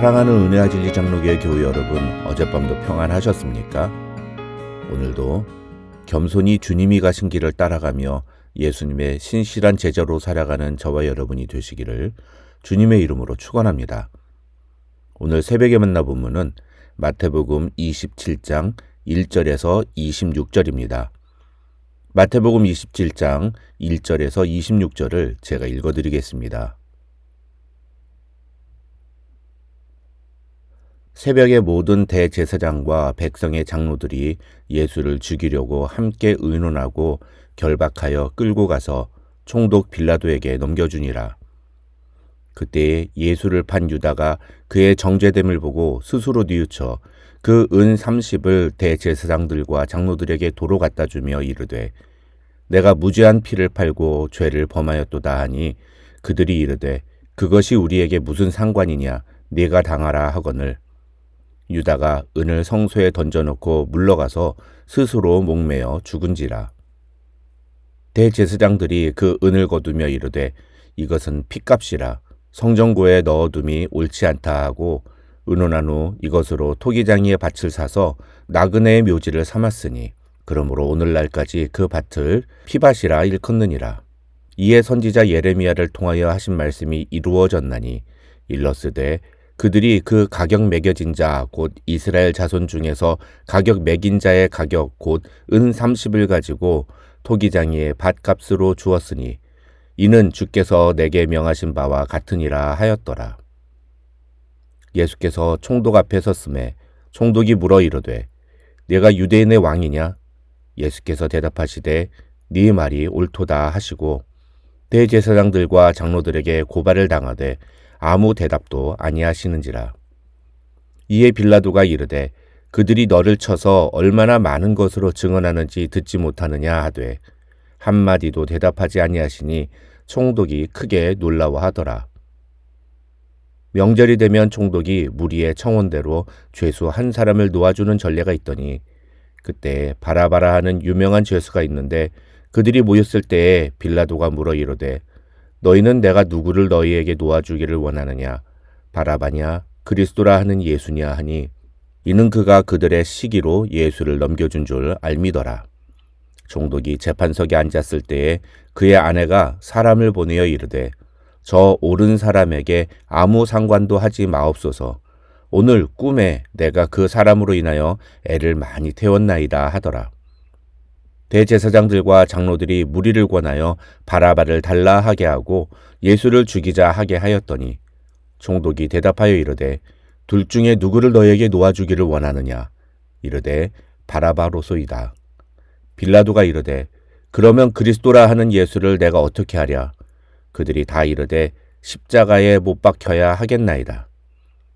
사랑하는 은혜와 진리 장로교회 교우 여러분, 어젯밤도 평안하셨습니까? 오늘도 겸손히 주님이 가신 길을 따라가며 예수님의 신실한 제자로 살아가는 저와 여러분이 되시기를 주님의 이름으로 축원합니다. 오늘 새벽에 만나 본문은 마태복음 27장 1절에서 26절입니다. 마태복음 27장 1절에서 26절을 제가 읽어드리겠습니다. 새벽에 모든 대제사장과 백성의 장로들이 예수를 죽이려고 함께 의논하고 결박하여 끌고 가서 총독 빌라도에게 넘겨주니라. 그때 예수를 판 유다가 그의 정죄됨을 보고 스스로 뉘우쳐 그 은 30을 대제사장들과 장로들에게 도로 갖다 주며 이르되 내가 무죄한 피를 팔고 죄를 범하였도다 하니 그들이 이르되 그것이 우리에게 무슨 상관이냐 네가 당하라 하거늘 유다가 은을 성소에 던져놓고 물러가서 스스로 목매어 죽은지라. 대제사장들이 그 은을 거두며 이르되 이것은 핏값이라 성전고에 넣어둠이 옳지 않다 하고 의논한 후 이것으로 토기장이의 밭을 사서 나그네의 묘지를 삼았으니 그러므로 오늘날까지 그 밭을 피밭이라 일컫느니라. 이에 선지자 예레미야를 통하여 하신 말씀이 이루어졌나니 일러스되 그들이 그 가격 매겨진 자 곧 이스라엘 자손 중에서 가격 매긴 자의 가격 곧 은 30을 가지고 토기장이의 밭값으로 주었으니 이는 주께서 내게 명하신 바와 같으니라 하였더라. 예수께서 총독 앞에 섰음에 총독이 물어 이르되 네가 유대인의 왕이냐? 예수께서 대답하시되 네 말이 옳도다 하시고 대제사장들과 장로들에게 고발을 당하되 아무 대답도 아니하시는지라. 이에 빌라도가 이르되 그들이 너를 쳐서 얼마나 많은 것으로 증언하는지 듣지 못하느냐 하되 한마디도 대답하지 아니하시니 총독이 크게 놀라워하더라. 명절이 되면 총독이 무리의 청원대로 죄수 한 사람을 놓아주는 전례가 있더니 그때 바라바라 하는 유명한 죄수가 있는데 그들이 모였을 때에 빌라도가 물어 이르되 너희는 내가 누구를 너희에게 놓아주기를 원하느냐 바라바냐 그리스도라 하는 예수냐 하니 이는 그가 그들의 시기로 예수를 넘겨준 줄 알미더라. 총독이 재판석에 앉았을 때에 그의 아내가 사람을 보내어 이르되 저 옳은 사람에게 아무 상관도 하지 마옵소서. 오늘 꿈에 내가 그 사람으로 인하여 애를 많이 태웠나이다 하더라. 대제사장들과 장로들이 무리를 권하여 바라바를 달라 하게 하고 예수를 죽이자 하게 하였더니 총독이 대답하여 이르되 둘 중에 누구를 너에게 놓아주기를 원하느냐 이르되 바라바로소이다. 빌라도가 이르되 그러면 그리스도라 하는 예수를 내가 어떻게 하랴? 그들이 다 이르되 십자가에 못 박혀야 하겠나이다.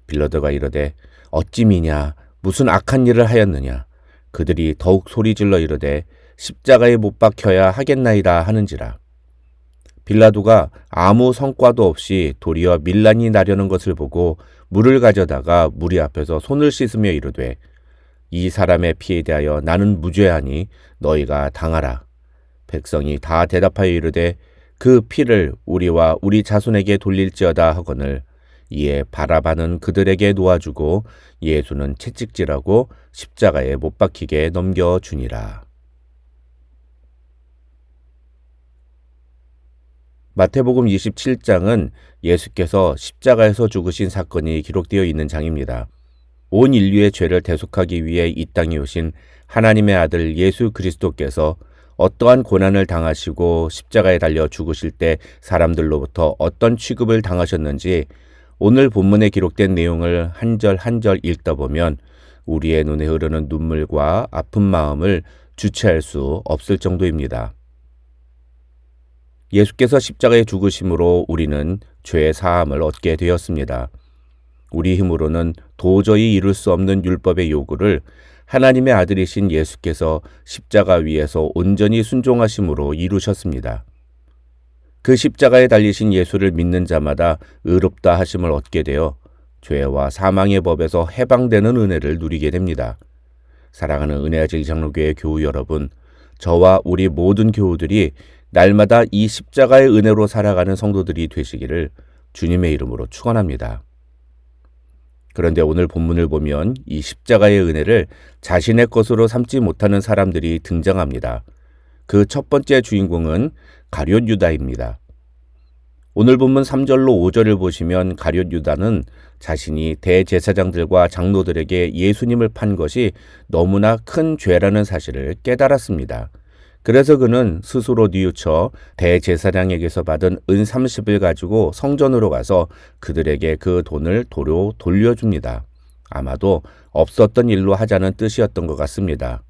빌라도가 이르되 어찌 미냐 무슨 악한 일을 하였느냐? 그들이 더욱 소리질러 이르되 십자가에 못 박혀야 하겠나이다 하는지라. 빌라도가 아무 성과도 없이 도리어 밀란이 나려는 것을 보고 물을 가져다가 무리 앞에서 손을 씻으며 이르되 이 사람의 피에 대하여 나는 무죄하니 너희가 당하라. 백성이 다 대답하여 이르되 그 피를 우리와 우리 자손에게 돌릴지어다 하거늘 이에 바라바는 그들에게 놓아주고 예수는 채찍질하고 십자가에 못 박히게 넘겨주니라. 마태복음 27장은 예수께서 십자가에서 죽으신 사건이 기록되어 있는 장입니다. 온 인류의 죄를 대속하기 위해 이 땅에 오신 하나님의 아들 예수 그리스도께서 어떠한 고난을 당하시고 십자가에 달려 죽으실 때 사람들로부터 어떤 취급을 당하셨는지 오늘 본문에 기록된 내용을 한 절 한 절 읽다 보면 우리의 눈에 흐르는 눈물과 아픈 마음을 주체할 수 없을 정도입니다. 예수께서 십자가에 죽으심으로 우리는 죄의 사함을 얻게 되었습니다. 우리 힘으로는 도저히 이룰 수 없는 율법의 요구를 하나님의 아들이신 예수께서 십자가 위에서 온전히 순종하심으로 이루셨습니다. 그 십자가에 달리신 예수를 믿는 자마다 의롭다 하심을 얻게 되어 죄와 사망의 법에서 해방되는 은혜를 누리게 됩니다. 사랑하는 은혜와 진리 장로교회 교우 여러분, 저와 우리 모든 교우들이 날마다 이 십자가의 은혜로 살아가는 성도들이 되시기를 주님의 이름으로 축원합니다. 그런데 오늘 본문을 보면 이 십자가의 은혜를 자신의 것으로 삼지 못하는 사람들이 등장합니다. 그 첫 번째 주인공은 가룟 유다입니다. 오늘 본문 3절로 5절을 보시면 가룟 유다는 자신이 대제사장들과 장로들에게 예수님을 판 것이 너무나 큰 죄라는 사실을 깨달았습니다. 그래서 그는 스스로 뉘우쳐 대제사장에게서 받은 은 30을 가지고 성전으로 가서 그들에게 그 돈을 도로 돌려줍니다. 아마도 없었던 일로 하자는 뜻이었던 것 같습니다.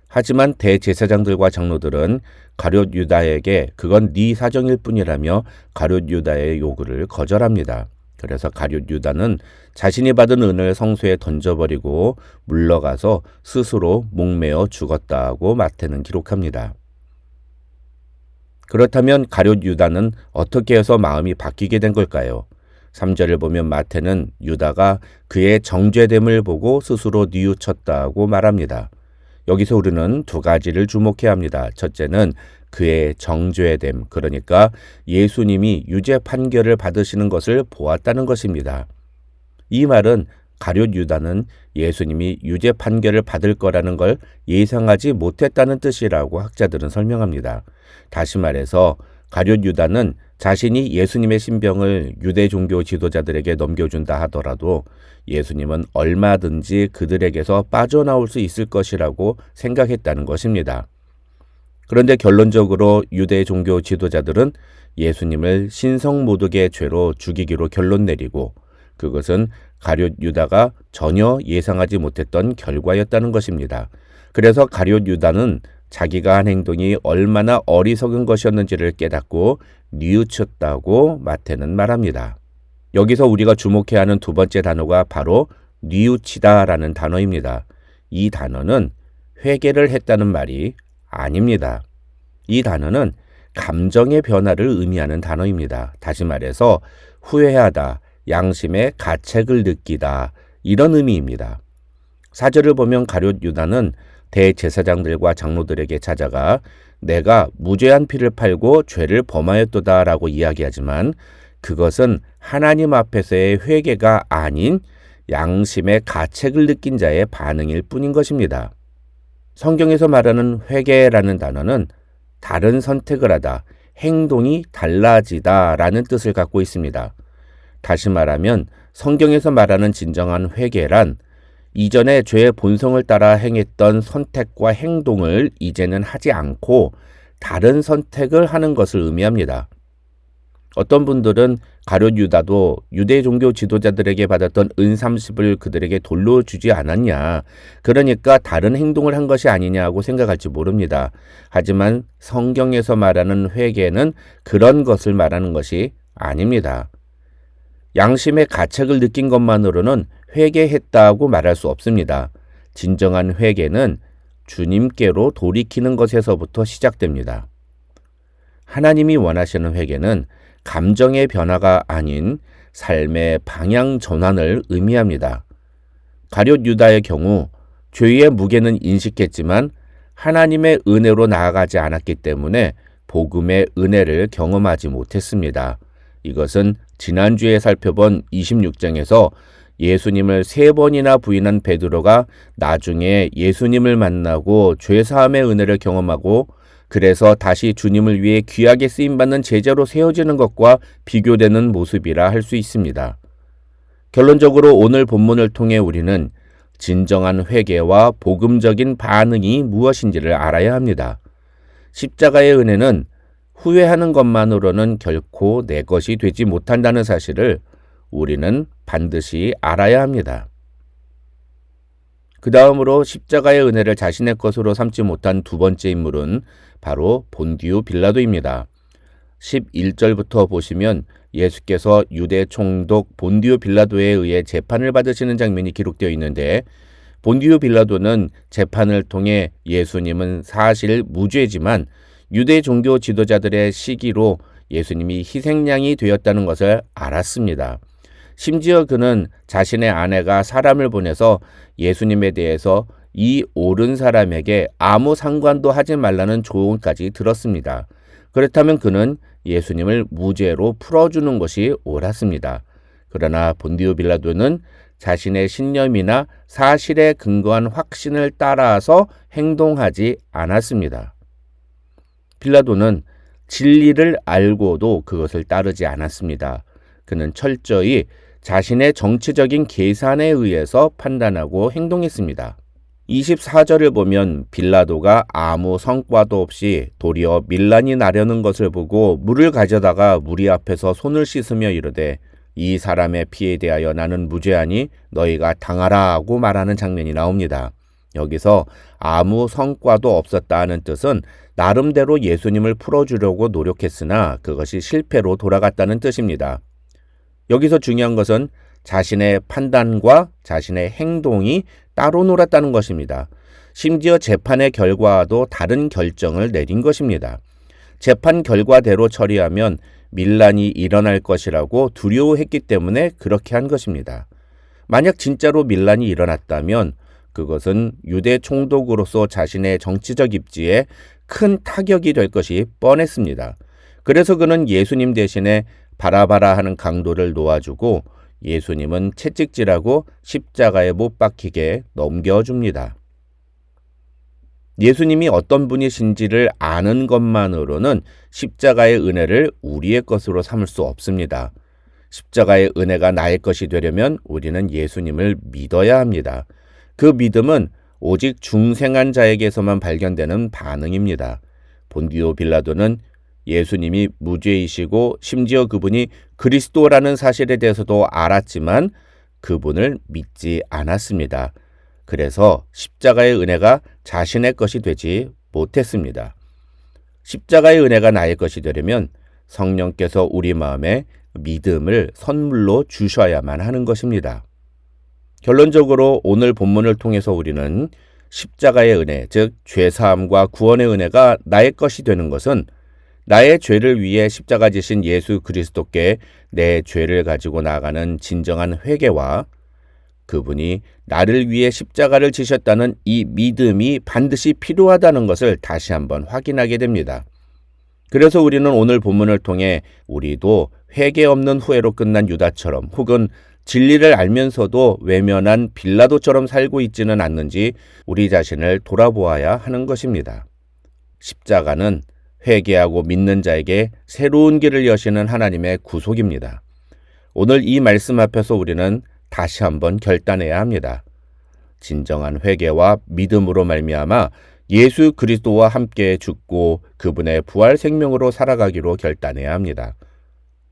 하지만 대제사장들과 장로들은 가룟 유다에게 그건 네 사정일 뿐이라며 가룟 유다의 요구를 거절합니다. 그래서 가룟 유다는 자신이 받은 은을 성소에 던져버리고 물러가서 스스로 목매어 죽었다고 마태는 기록합니다. 그렇다면 가룟 유다는 어떻게 해서 마음이 바뀌게 된 걸까요? 3절을 보면 마태는 유다가 그의 정죄됨을 보고 스스로 뉘우쳤다고 말합니다. 여기서 우리는 두 가지를 주목해야 합니다. 첫째는 그의 정죄됨, 그러니까 예수님이 유죄 판결을 받으시는 것을 보았다는 것입니다. 이 말은 가룟 유다는 예수님이 유죄 판결을 받을 거라는 걸 예상하지 못했다는 뜻이라고 학자들은 설명합니다. 다시 말해서 가룟 유다는 자신이 예수님의 신병을 유대 종교 지도자들에게 넘겨준다 하더라도 예수님은 얼마든지 그들에게서 빠져나올 수 있을 것이라고 생각했다는 것입니다. 그런데 결론적으로 유대 종교 지도자들은 예수님을 신성모독의 죄로 죽이기로 결론 내리고 그것은 가룟 유다가 전혀 예상하지 못했던 결과였다는 것입니다. 그래서 가룟 유다는 자기가 한 행동이 얼마나 어리석은 것이었는지를 깨닫고 뉘우쳤다고 마태는 말합니다. 여기서 우리가 주목해야 하는 두 번째 단어가 바로 뉘우치다라는 단어입니다. 이 단어는 회개를 했다는 말이 아닙니다. 이 단어는 감정의 변화를 의미하는 단어입니다. 다시 말해서 후회하다, 양심의 가책을 느끼다 이런 의미입니다. 4절을 보면 가룟 유다는 대제사장들과 장로들에게 찾아가 내가 무죄한 피를 팔고 죄를 범하였도다 라고 이야기하지만 그것은 하나님 앞에서의 회개가 아닌 양심의 가책을 느낀 자의 반응일 뿐인 것입니다. 성경에서 말하는 회개라는 단어는 다른 선택을 하다, 행동이 달라지다 라는 뜻을 갖고 있습니다. 다시 말하면 성경에서 말하는 진정한 회개란 이전에 죄의 본성을 따라 행했던 선택과 행동을 이제는 하지 않고 다른 선택을 하는 것을 의미합니다. 어떤 분들은 가룟 유다도 유대 종교 지도자들에게 받았던 은 30을 그들에게 돌로 주지 않았냐, 그러니까 다른 행동을 한 것이 아니냐고 생각할지 모릅니다. 하지만 성경에서 말하는 회개는 그런 것을 말하는 것이 아닙니다. 양심의 가책을 느낀 것만으로는 회개했다고 말할 수 없습니다. 진정한 회개는 주님께로 돌이키는 것에서부터 시작됩니다. 하나님이 원하시는 회개는 감정의 변화가 아닌 삶의 방향 전환을 의미합니다. 가룟 유다의 경우 죄의 무게는 인식했지만 하나님의 은혜로 나아가지 않았기 때문에 복음의 은혜를 경험하지 못했습니다. 이것은 지난주에 살펴본 26장에서 예수님을 3번이나 부인한 베드로가 나중에 예수님을 만나고 죄사함의 은혜를 경험하고 그래서 다시 주님을 위해 귀하게 쓰임받는 제자로 세워지는 것과 비교되는 모습이라 할 수 있습니다. 결론적으로 오늘 본문을 통해 우리는 진정한 회개와 복음적인 반응이 무엇인지를 알아야 합니다. 십자가의 은혜는 후회하는 것만으로는 결코 내 것이 되지 못한다는 사실을 우리는 반드시 알아야 합니다. 그 다음으로 십자가의 은혜를 자신의 것으로 삼지 못한 두 번째 인물은 바로 본디오 빌라도입니다. 11절부터 보시면 예수께서 유대 총독 본디오 빌라도에 의해 재판을 받으시는 장면이 기록되어 있는데 본디오 빌라도는 재판을 통해 예수님은 사실 무죄지만 유대 종교 지도자들의 시기로 예수님이 희생양이 되었다는 것을 알았습니다. 심지어 그는 자신의 아내가 사람을 보내서 예수님에 대해서 이 옳은 사람에게 아무 상관도 하지 말라는 조언까지 들었습니다. 그렇다면 그는 예수님을 무죄로 풀어주는 것이 옳았습니다. 그러나 본디오 빌라도는 자신의 신념이나 사실에 근거한 확신을 따라서 행동하지 않았습니다. 빌라도는 진리를 알고도 그것을 따르지 않았습니다. 그는 철저히 자신의 정치적인 계산에 의해서 판단하고 행동했습니다. 24절을 보면 빌라도가 아무 성과도 없이 도리어 밀란이 나려는 것을 보고 물을 가져다가 무리 앞에서 손을 씻으며 이르되 이 사람의 피에 대하여 나는 무죄하니 너희가 당하라 하고 말하는 장면이 나옵니다. 여기서 아무 성과도 없었다는 뜻은 나름대로 예수님을 풀어주려고 노력했으나 그것이 실패로 돌아갔다는 뜻입니다. 여기서 중요한 것은 자신의 판단과 자신의 행동이 따로 놀았다는 것입니다. 심지어 재판의 결과와도 다른 결정을 내린 것입니다. 재판 결과대로 처리하면 밀란이 일어날 것이라고 두려워했기 때문에 그렇게 한 것입니다. 만약 진짜로 밀란이 일어났다면 그것은 유대 총독으로서 자신의 정치적 입지에 큰 타격이 될 것이 뻔했습니다. 그래서 그는 예수님 대신에 바라바라 하는 강도를 놓아주고 예수님은 채찍질하고 십자가에 못 박히게 넘겨줍니다. 예수님이 어떤 분이신지를 아는 것만으로는 십자가의 은혜를 우리의 것으로 삼을 수 없습니다. 십자가의 은혜가 나의 것이 되려면 우리는 예수님을 믿어야 합니다. 그 믿음은 오직 중생한 자에게서만 발견되는 반응입니다. 본디오 빌라도는 예수님이 무죄이시고 심지어 그분이 그리스도라는 사실에 대해서도 알았지만 그분을 믿지 않았습니다. 그래서 십자가의 은혜가 자신의 것이 되지 못했습니다. 십자가의 은혜가 나의 것이 되려면 성령께서 우리 마음에 믿음을 선물로 주셔야만 하는 것입니다. 결론적으로 오늘 본문을 통해서 우리는 십자가의 은혜, 즉 죄사함과 구원의 은혜가 나의 것이 되는 것은 나의 죄를 위해 십자가 지신 예수 그리스도께 내 죄를 가지고 나아가는 진정한 회개와 그분이 나를 위해 십자가를 지셨다는 이 믿음이 반드시 필요하다는 것을 다시 한번 확인하게 됩니다. 그래서 우리는 오늘 본문을 통해 우리도 회개 없는 후회로 끝난 유다처럼 혹은 진리를 알면서도 외면한 빌라도처럼 살고 있지는 않는지 우리 자신을 돌아보아야 하는 것입니다. 십자가는 회개하고 믿는 자에게 새로운 길을 여시는 하나님의 구속입니다. 오늘 이 말씀 앞에서 우리는 다시 한번 결단해야 합니다. 진정한 회개와 믿음으로 말미암아 예수 그리스도와 함께 죽고 그분의 부활 생명으로 살아가기로 결단해야 합니다.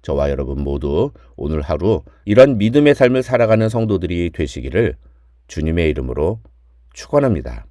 저와 여러분 모두 오늘 하루 이런 믿음의 삶을 살아가는 성도들이 되시기를 주님의 이름으로 축원합니다.